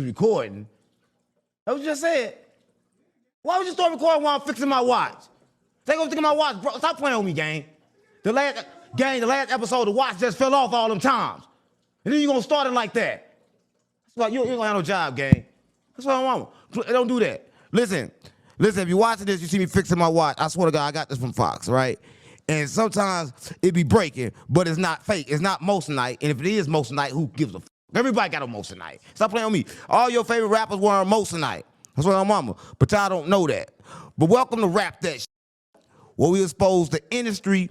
recording. That was just said. Why would you start recording while I'm fixing my watch? Take over to my watch, bro. Stop playing with me, gang. The last episode, the watch just fell off all them times. And then you gonna start it like that. That's why you ain't gonna have no job, gang. That's what I want. Don't do that. Listen, if you're watching this, you see me fixing my watch. I swear to God, I got this from Fox, right? And sometimes it be breaking, but it's not fake. It's not moissanite. And if it is moissanite, who gives a f? Everybody got a moissanite. Stop playing with me. All your favorite rappers were on moissanite. That's what I'm mama. But y'all don't know that. But welcome to Rap That Shit, where we expose the industry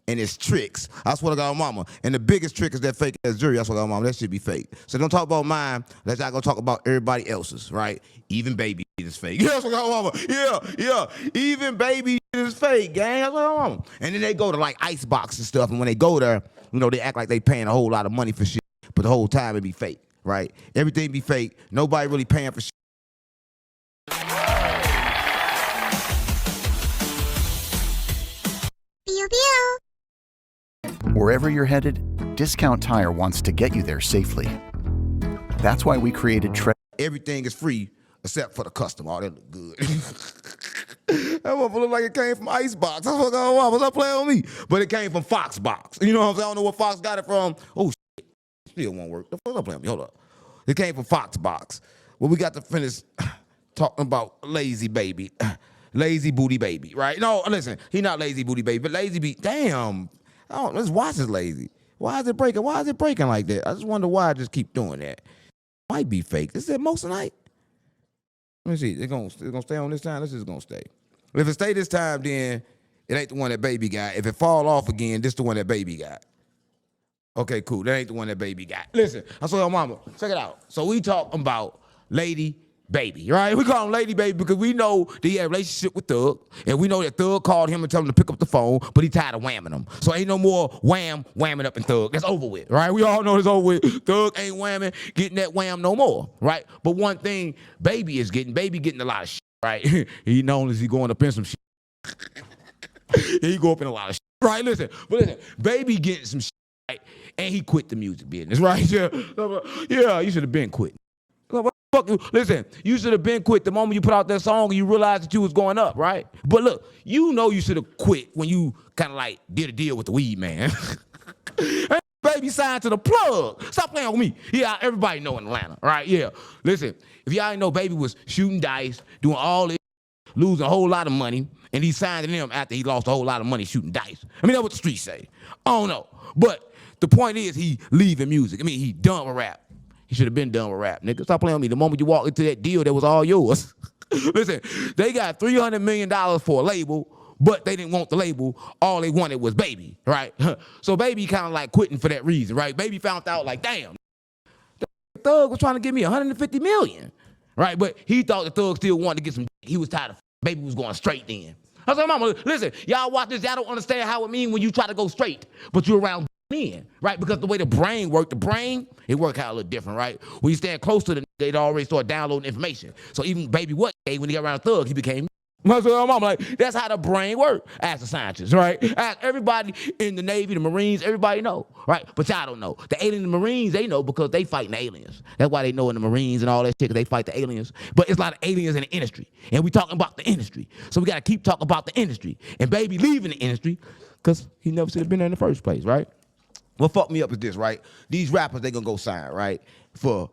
and its tricks. I swear to God, mama. And the biggest trick is that fake ass jury. I swear to God, mama. That shit be fake. So don't talk about mine. Let's not go talk about everybody else's, right? Even Baby is fake. Yeah, I swear to God, mama. Yeah. Even Baby is fake, gang. I swear to God, mama. And then they go to like Icebox and stuff. And when they go there, you know, they act like they paying a whole lot of money for shit. But the whole time it be fake, right? Everything be fake. Nobody really paying for shit. Wherever you're headed, Discount Tire wants to get you there safely. That's why we created Everything is free except for the customer. Oh, that look good. That motherfucker look like it came from Icebox. That's what going on. What's up playing with me? But it came from Foxbox. You know what I'm saying? I don't know where Fox got it from. Oh, shit. Still won't work. The fuck up playing with me? Hold up. It came from Foxbox. Well, we got to finish talking about Lazy Baby. Lazy Booty Baby, right? No, listen. He not Lazy Booty Baby, but Lazy Be. Damn. Oh, this watch is lazy. Why is it breaking? Why is it breaking like that? I just wonder why I just keep doing that. Might be fake. Is it moissanite? Let me see. It's gonna stay on this time. This is gonna stay. If it stay this time, then it ain't the one that Baby got. If it fall off again, this the one that Baby got. Okay, cool. That ain't the one that Baby got. Listen, I saw your mama. Check it out. So we talking about Lady Baby, right? We call him Lady Baby because we know that he had a relationship with Thug, and we know that Thug called him and told him to pick up the phone, but he tired of whamming him. So ain't no more whamming up in Thug. That's over with, right? We all know it's over with. Thug ain't whamming, getting that wham no more, right? But one thing Baby getting a lot of shit, right? He known as he going up in some shit. He go up in a lot of shit, right? Listen, Baby getting some shit, right? And he quit the music business, right? Yeah, you should have been quit. Fuck you. Listen, you should have been quit the moment you put out that song and you realized that you was going up, right? But look, you know you should have quit when you kind of like did a deal with the weed man. Baby signed to the plug. Stop playing with me. Yeah, everybody know in Atlanta, right? Yeah. Listen, if y'all didn't know Baby was shooting dice, doing all this, losing a whole lot of money, and he signed to them after he lost a whole lot of money shooting dice. I mean, that's what the streets say. I don't know. But the point is he leaving music. I mean, he done with rap. He should have been done with rap, nigga. Stop playing with me. The moment you walk into that deal, that was all yours. Listen, they got $300 million for a label, but they didn't want the label. All they wanted was Baby, right? So Baby kind of like quitting for that reason, right? Baby found out like, damn, the Thug was trying to give me $150 million, right? But he thought the Thug still wanted to get some. He was tired of Baby was going straight then. I said, mama, listen, y'all watch this. Y'all don't understand how it mean when you try to go straight, but you're around in, right? Because the way the brain worked, it worked out a little different, right? When you stand close to the they'd already start downloading information. So even Baby what when he got around Thug, he became mom, like, that's how the brain works. Ask the scientists, right? Ask everybody in the Navy, the Marines, everybody know, right? But y'all don't know. The aliens and the Marines, they know because they fighting the aliens. That's why they know in the Marines and all that shit, because they fight the aliens. But it's a lot of aliens in the industry. And we talking about the industry. So we got to keep talking about the industry. And Baby leaving the industry because he never should have been there in the first place, right? What fucked me up is this, right? These rappers, they gonna go sign, right? For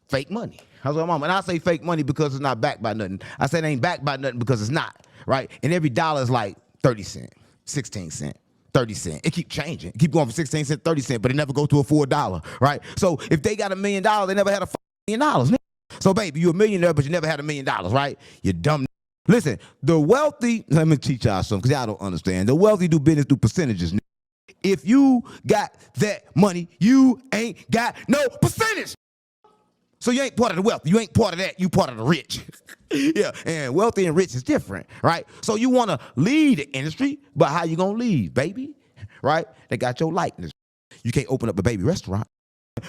fake money. How's my mama? And I say fake money because it's not backed by nothing. I say it ain't backed by nothing because it's not, right? And every dollar is like 30 cents, 16 cents, 30 cents. It keep changing. It keep going from 16 cents, 30 cents, but it never go to a full dollar, right? So if they got $1 million, they never had $1 million. So baby, you a millionaire, but you never had $1 million, right? You dumb. Listen, the wealthy, let me teach y'all something, because y'all don't understand. The wealthy do business through percentages. If you got that money, you ain't got no percentage. So you ain't part of the wealth. You ain't part of that. You part of the rich. Yeah, and wealthy and rich is different, right? So you want to lead the industry, but how you going to lead, baby? Right? They got your likeness. You can't open up a baby restaurant.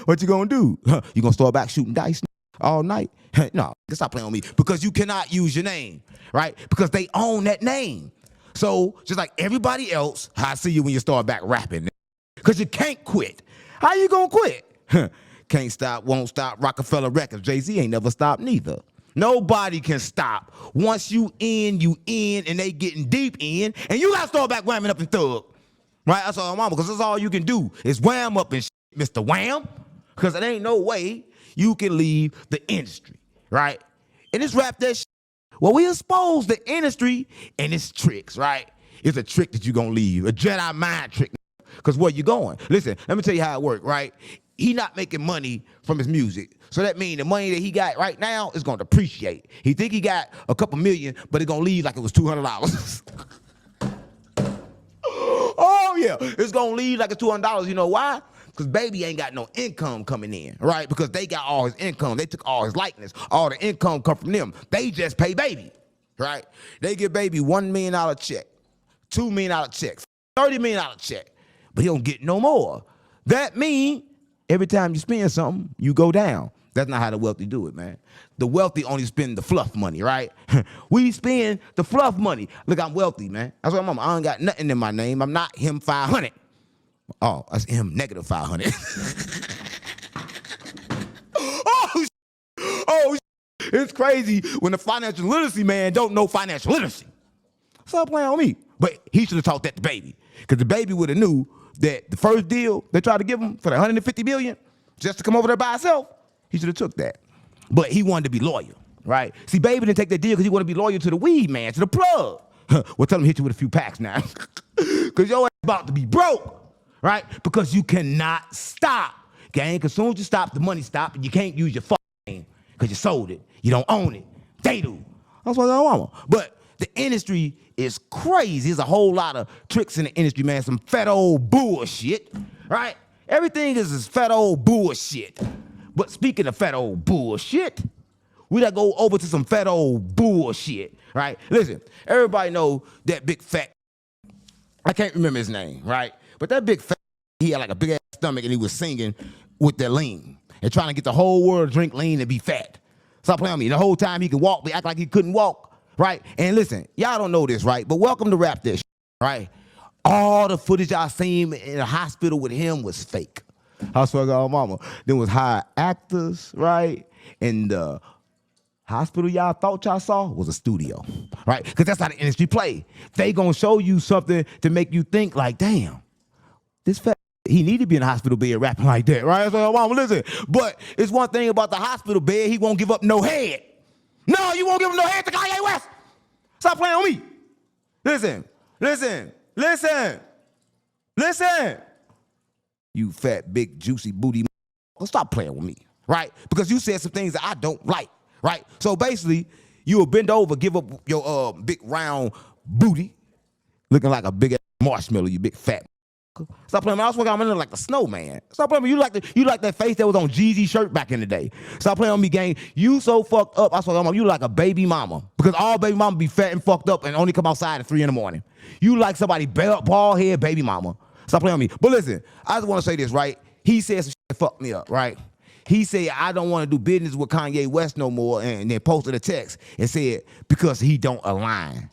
What you going to do? You going to start back shooting dice all night? No, stop playing on me. Because you cannot use your name, right? Because they own that name. So just like everybody else, I see you when you start back rapping. Because you can't quit. How you going to quit? Can't stop, won't stop. Rockefeller Records. Jay-Z ain't never stopped neither. Nobody can stop. Once you in, and they getting deep in, and you gotta start back whamming up and thug. Right? That's all I'm on, because that's all you can do is wham up and shit, Mr. Wham. Because there ain't no way you can leave the industry. Right? And it's rap that shit. Well, we expose the industry and its tricks, right? It's a trick that you're gonna leave, a Jedi mind trick. Because where you going? Listen, let me tell you how it works, right? He not making money from his music. So that means the money that he got right now is gonna depreciate. He think he got a couple million, but it's gonna leave like it was $200. Oh yeah, it's gonna leave like it's $200. You know why? Because Baby ain't got no income coming in, right? Because they got all his income. They took all his likeness. All the income come from them. They just pay Baby, right? They give Baby $1 million check, $2 million check, $30 million check, but he don't get no more. That mean every time you spend something, you go down. That's not how the wealthy do it, man. The wealthy only spend the fluff money, right? We spend the fluff money. Look, I'm wealthy, man. That's what I'm. I don't got nothing in my name. I'm not him 500. Oh, that's him negative 500. Oh, it's crazy when the financial literacy man don't know financial literacy. Stop playing on me. But he should have taught that to Baby, because the Baby would have knew that the first deal they tried to give him for the $150 million just to come over there by himself, he should have took that. But he wanted to be loyal, right? See, Baby didn't take that deal because he wanted to be loyal to the weed man, to the plug. Well, tell him to hit you with a few packs now, because your ass about to be broke. Right? Because you cannot stop, gang. Because as soon as you stop, the money stop, and you can't use your fucking name because you sold it. You don't own it. They do. That's what I want. But the industry is crazy. There's a whole lot of tricks in the industry, man. Some fat old bullshit, right? Everything is this fat old bullshit. But speaking of fat old bullshit, we gotta go over to some fat old bullshit, right? Listen, everybody know that big fat, I can't remember his name, right? But that big fat, he had like a big ass stomach, and he was singing with the lean and trying to get the whole world to drink lean and be fat. Stop playing with me. The whole time he could walk, but act like he couldn't walk, right? And listen, y'all don't know this, right? But welcome to Rap This, right? All the footage y'all seen in the hospital with him was fake. I swear to God, mama. There was hired actors, right? And the hospital y'all thought y'all saw was a studio, right? Because that's how the industry play. They gonna show you something to make you think like, damn, this fat, he need to be in the hospital bed rapping like that, right? So, mama, listen. But it's one thing about the hospital bed, he won't give up no head. No, you won't give him no head to Kanye West. Stop playing on me. Listen. You fat, big, juicy booty. Stop playing with me, right? Because you said some things that I don't like, right? So basically, you will bend over, give up your big round booty, looking like a big ass marshmallow, you big fat. Stop playing. I was working on like a snowman. Stop playing. You like that face that was on Jeezy's shirt back in the day. Stop playing on me, gang. You so fucked up. I swear, you like a baby mama, because all baby mama be fat and fucked up and only come outside at 3 a.m. You like somebody bald head baby mama. Stop playing on me. But listen, I just want to say this, right? He said some shit that fucked me up, right? He said, I don't want to do business with Kanye West no more, and then posted a text and said, because he don't align.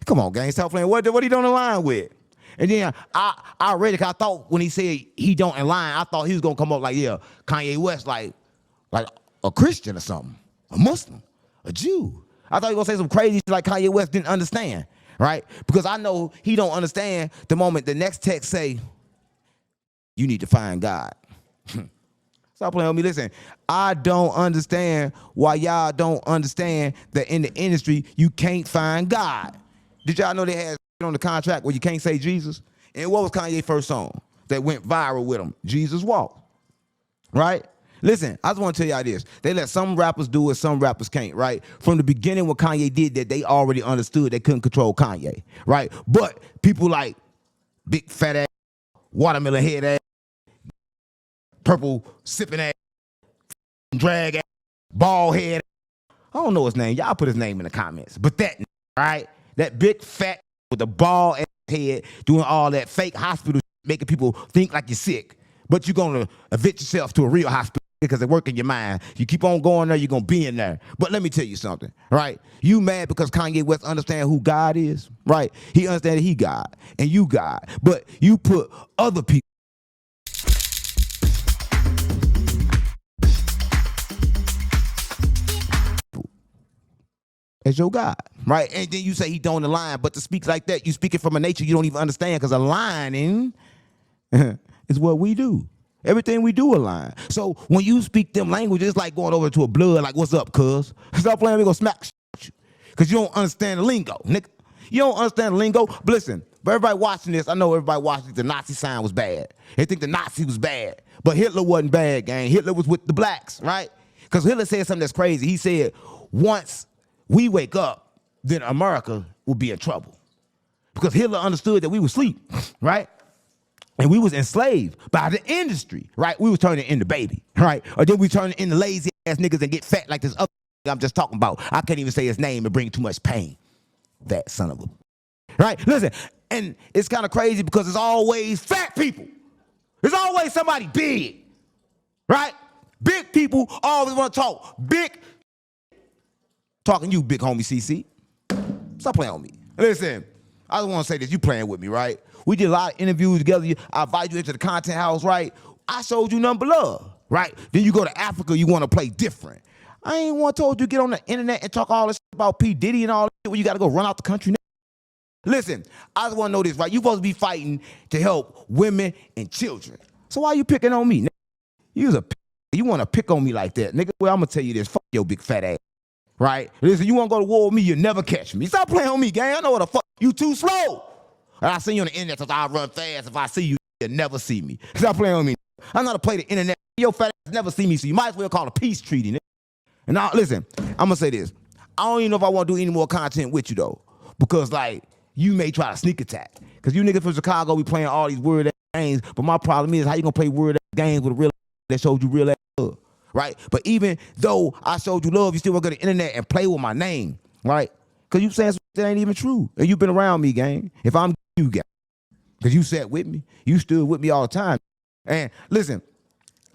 Come on, gang. Stop playing. What he don't align with? And then I read it, 'cause I thought when he said he don't align, I thought he was going to come up like, yeah, Kanye West like a Christian or something, a Muslim, a Jew. I thought he was going to say some crazy shit like Kanye West didn't understand, right? Because I know he don't understand the moment the next text say, you need to find God. Stop playing with me. Listen, I don't understand why y'all don't understand that in the industry, you can't find God. Did y'all know they had on the contract where you can't say Jesus? And what was Kanye's first song that went viral with him? Jesus Walk, right? Listen, I just want to tell y'all this. They let some rappers do it, some rappers can't, right? From the beginning when Kanye did that, they already understood they couldn't control Kanye, right? But people like big fat ass, watermelon head ass, purple sipping ass, drag ass, bald head. I don't know his name. Y'all put his name in the comments. But that, right? That big fat with the bald ass head doing all that fake hospital shit, making people think like you're sick. But you're going to evict yourself to a real hospital because it work in your mind. You keep on going there, you're going to be in there. But let me tell you something, right? You mad because Kanye West understand who God is, right? He understand that he God and you God. But you put other people as your God, right? And then you say he don't align, but to speak like that, you speak it from a nature you don't even understand, because aligning is what we do. Everything we do align. So when you speak them languages, it's like going over to a blood, like, what's up, cuz? Stop playing, we gonna smack you. Because you don't understand the lingo, nigga. You don't understand the lingo. But listen, for everybody watching this, I know everybody watching the Nazi sign was bad. They think the Nazi was bad. But Hitler wasn't bad, gang. Hitler was with the blacks, right? Because Hitler said something that's crazy. He said, once we wake up, then America will be in trouble. Because Hitler understood that we were asleep, right? And we was enslaved by the industry, right? We was turning into baby, right? Or then we turn into lazy ass niggas and get fat like this other I'm just talking about. I can't even say his name and bring too much pain. That son of a, right? Listen, and it's kind of crazy because it's always fat people. There's always somebody big, right? Big people always want to talk big. Talking you, big homie CC. Stop playing on me. Listen, I just want to say this. You playing with me, right? We did a lot of interviews together. I invited you into the content house, right? I showed you nothing but love, right? Then you go to Africa, you want to play different. I ain't want told you to get on the internet and talk all this shit about P. Diddy and all that shit when you got to go run out the country. Listen, I just want to know this, right? You supposed to be fighting to help women and children. So why you picking on me, nigga? You want to pick on me like that, nigga? Well, I'm going to tell you this. Fuck your big fat ass, right? Listen, you want to go to war with me, you'll never catch me. Stop playing on me, gang. I know what the fuck. You too slow. And I see you on the internet, so I run fast. If I see you, you'll never see me. Stop playing on me. I'm not to play the internet. Your fat ass never see me, so you might as well call a peace treaty, nigga. And now, listen, I'm going to say this. I don't even know if I want to do any more content with you, though. Because, like, you may try to sneak attack. Because you niggas from Chicago be playing all these weird-ass games. But my problem is, how you going to play weird-ass games with a real that showed you real-ass love, right? But even though I showed you love, you still want to go to the internet and play with my name, right? Because you saying something that ain't even true. And you've been around me, gang. If I'm you, gang. Because you sat with me. You stood with me all the time. And, listen,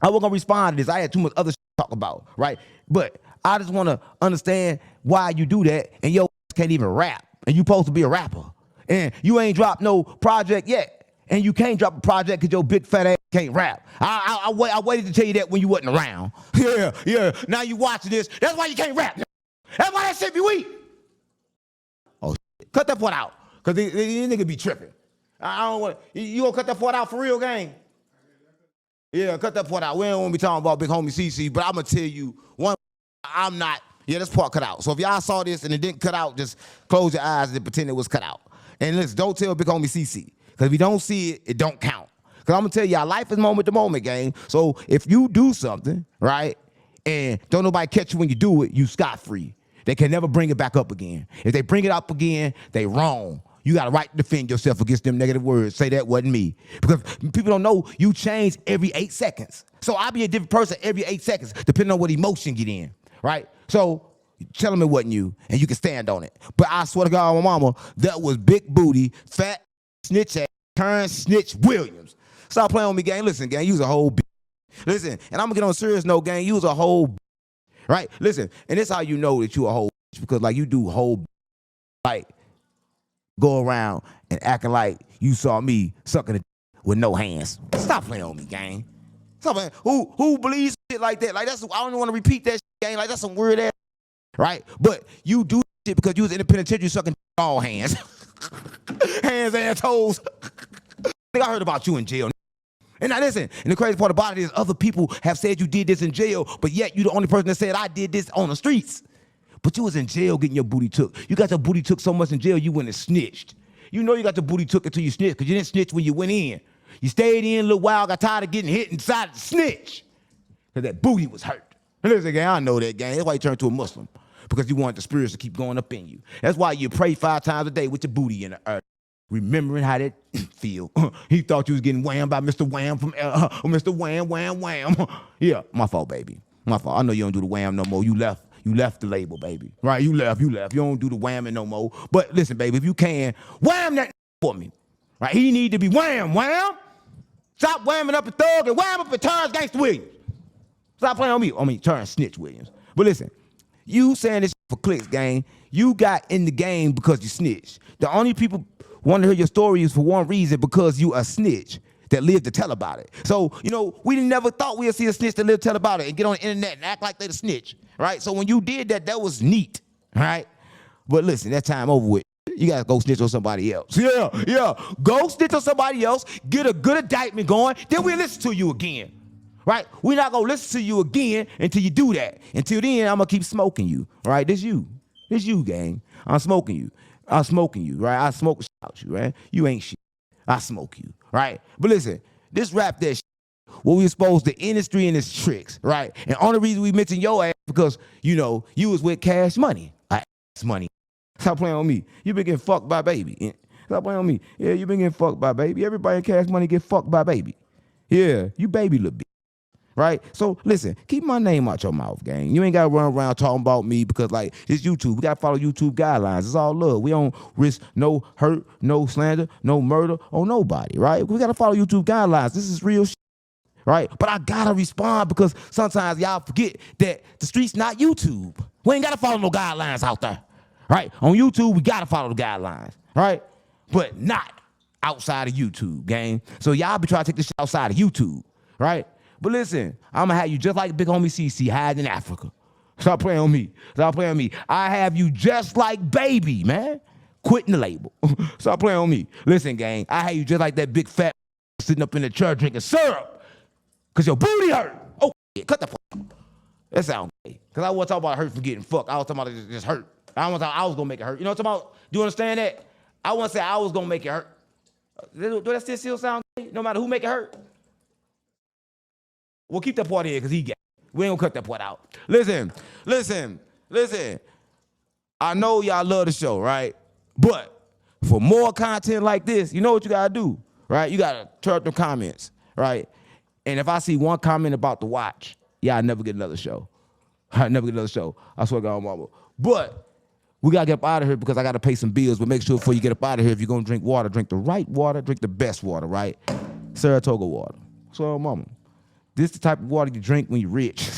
I wasn't going to respond to this. I had too much other shit to talk about, right? But I just want to understand why you do that, and yo can't even rap, and you supposed to be a rapper, and you ain't dropped no project yet, and you can't drop a project because your big fat ass can't rap. I waited to tell you that when you wasn't around. Yeah. Now you watching this. That's why you can't rap. That's why that shit be weak. Oh, shit. Cut that part out, because these niggas be tripping. I don't want you gonna cut that part out for real, gang? Yeah, cut that part out. We don't want to be talking about big homie CC, but I'm gonna tell you one. I'm not. Yeah, this part cut out. So if y'all saw this and it didn't cut out, just close your eyes and pretend it was cut out. And listen, don't tell big homie CC. Because if you don't see it, it don't count. Because I'm going to tell y'all, life is moment to moment, gang. So if you do something, right, and don't nobody catch you when you do it, you scot-free. They can never bring it back up again. If they bring it up again, they wrong. You got a right to defend yourself against them negative words. Say that wasn't me. Because people don't know you change every 8 seconds. So I'll be a different person every 8 seconds, depending on what emotion get in. Right? So tell them it wasn't you, and you can stand on it. But I swear to God, my mama, that was big booty, fat, snitch ass, turn snitch Williams. Stop playing with me, gang. Listen, gang, you was a whole bitch. Listen, and I'm gonna get on a serious note, gang, you was a whole bitch. Right? Listen, and this how you know that you a whole bitch, because like you do whole bitch, like go around and acting like you saw me sucking a with no hands. Stop playing on me, gang. Stop playing. Who believes shit like that? Like that's I don't even want to repeat that shit. Like that's some weird ass, right? But you do shit because you was in the penitentiary sucking all hands. Hands and toes. I heard about you in jail. And now listen, and the crazy part about it is other people have said you did this in jail, but yet you the only person that said I did this on the streets. But you was in jail getting your booty took. You got your booty took so much in jail you went and snitched. You know you got your booty took until you snitched because you didn't snitch when you went in. You stayed in a little while, got tired of getting hit and decided to snitch because that booty was hurt. Listen, gang, I know that, gang. That's why you turned to a Muslim, because you want the spirits to keep going up in you. That's why you pray 5 times a day with your booty in the earth, remembering how that feel. He thought you was getting whammed by Mr. Wham from Mr. Wham, wham, wham. Yeah, my fault, baby. My fault. I know you don't do the wham no more. You left the label, baby. Right, you left. You don't do the whamming no more. But listen, baby, if you can, wham that for me. Right, he need to be wham. Stop whamming up a thug and wham up a Terrence Gangsta Williams. Stop playing on me. I mean, Terrence Snitch Williams. But listen, you saying this for clicks, gang. You got in the game because you snitched. The only people want to hear your story is for one reason, because you a snitch that lived to tell about it. So, you know, we never thought we'd see a snitch that lived to tell about it and get on the internet and act like they the snitch, right? So when you did that, that was neat, right? But listen, that time over with. You gotta go snitch on somebody else. Yeah. Go snitch on somebody else, get a good indictment going, then we'll listen to you again. Right? We're not gonna listen to you again until you do that. Until then, I'm gonna keep smoking you. Right? This you, gang. I'm smoking you, right? I smoke shit out you, right? You ain't shit. I smoke you, right? But listen, this rap that shit, what we exposed the industry and its tricks, right? And only reason we mention your ass because, you know, you was with Cash Money. Ass Money. Stop playing on me. You been getting fucked by Baby. Stop playing on me. Yeah, you been getting fucked by Baby. Everybody in Cash Money get fucked by Baby. Yeah, you Baby little bitch. Right? So listen, keep my name out your mouth, gang. You ain't gotta run around talking about me because like it's YouTube. We gotta follow YouTube guidelines. It's all love. We don't risk no hurt, no slander, no murder on nobody, right? We gotta follow YouTube guidelines. This is real shit. Right? But I gotta respond because sometimes y'all forget that the street's not YouTube. We ain't gotta follow no guidelines out there. Right? On YouTube, we gotta follow the guidelines, right? But not outside of YouTube, gang. So y'all be trying to take this shit outside of YouTube, right? But listen, I'm gonna have you just like big homie CC hiding in Africa. Stop playing on me. Stop playing on me. I have you just like Baby, man. Quitting the label. Stop playing on me. Listen, gang, I have you just like that big fat sitting up in the church drinking syrup because your booty hurt. Oh, yeah, cut the fuck out. That sounds gay. Because I wasn't talking about hurt from getting fucked. I was talking about it just hurt. I wasn't talking I was going to make it hurt. You know what I'm talking about? Do you understand that? I wasn't saying I was going to make it hurt. Do that still sound gay? No matter who make it hurt? Well, keep that part in because he gay. We ain't going to cut that part out. Listen. I know y'all love the show, right? But for more content like this, you know what you got to do, right? You got to turn up the comments, right? And if I see one comment about the watch, yeah, I never get another show. I never get another show. I swear to God, mama. But we got to get up out of here because I got to pay some bills. But make sure before you get up out of here, if you're going to drink water, drink the right water, drink the best water, right? Saratoga water. So, mama, this is the type of water you drink when you're rich.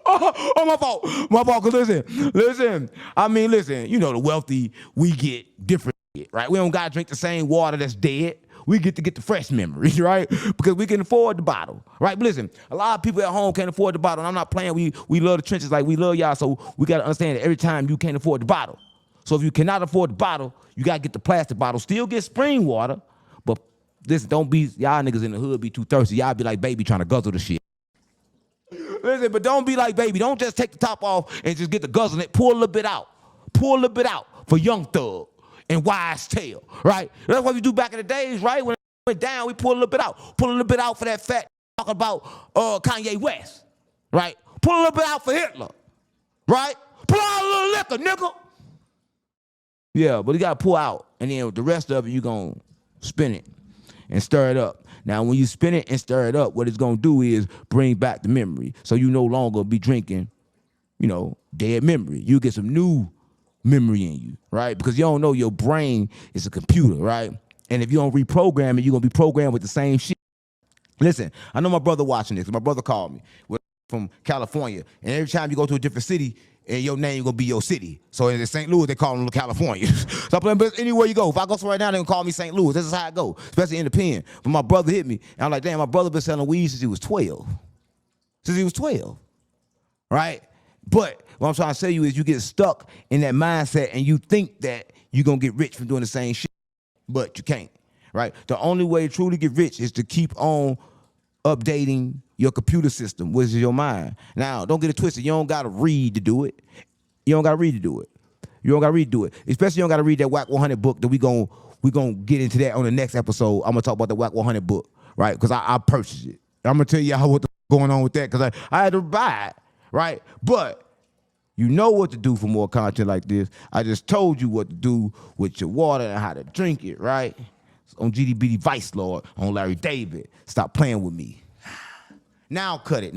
oh, my fault. Because listen. I mean, listen, you know, the wealthy, we get different, right? We don't got to drink the same water that's dead. We get to get the fresh memories, right? Because we can afford the bottle, right? But listen, a lot of people at home can't afford the bottle. And I'm not playing. We love the trenches like we love y'all. So we got to understand that every time you can't afford the bottle. So if you cannot afford the bottle, you got to get the plastic bottle. Still get spring water. But listen, don't be, y'all niggas in the hood be too thirsty. Y'all be like Baby trying to guzzle the shit. Listen, but don't be like Baby. Don't just take the top off and just get the guzzling it. Pour a little bit out. Pour a little bit out for Young Thug and Wise Tail, right? That's what we do back in the days, right? When it went down, we pull a little bit out. Pull a little bit out for that fat talk about Kanye West, right? Pull a little bit out for Hitler, right? Pull out a little liquor, nigga. Yeah, but you gotta pull out, and then the rest of it, you gonna spin it and stir it up. Now, when you spin it and stir it up, what it's gonna do is bring back the memory. So you no longer be drinking, you know, dead memory. You get some new memory in you, right? Because you don't know your brain is a computer, right? And if you don't reprogram it, you're gonna be programmed with the same shit. Listen, I know my brother watching this. My brother called me from California, and every time you go to a different city, and your name gonna be your city. So in St. Louis, they call them California. So but anywhere you go, if I go somewhere now, they gonna call me St. Louis. This is how I go, especially in the pen. But my brother hit me, and I'm like, damn, my brother been selling weed since he was 12. Right? But what I'm trying to tell you is you get stuck in that mindset and you think that you're going to get rich from doing the same shit, but you can't, right? The only way to truly get rich is to keep on updating your computer system, which is your mind. Now, don't get it twisted. You don't got to read to do it. Especially you don't got to read that Whack 100 book that we gonna get into that on the next episode. I'm going to talk about the Whack 100 book, right? Because I purchased it. I'm going to tell y'all what going on with that because I had to buy it. Right? But you know what to do for more content like this. I just told you what to do with your water and how to drink it, right? On GDBD Vice Lord, on Larry David. Stop playing with me. Now cut it.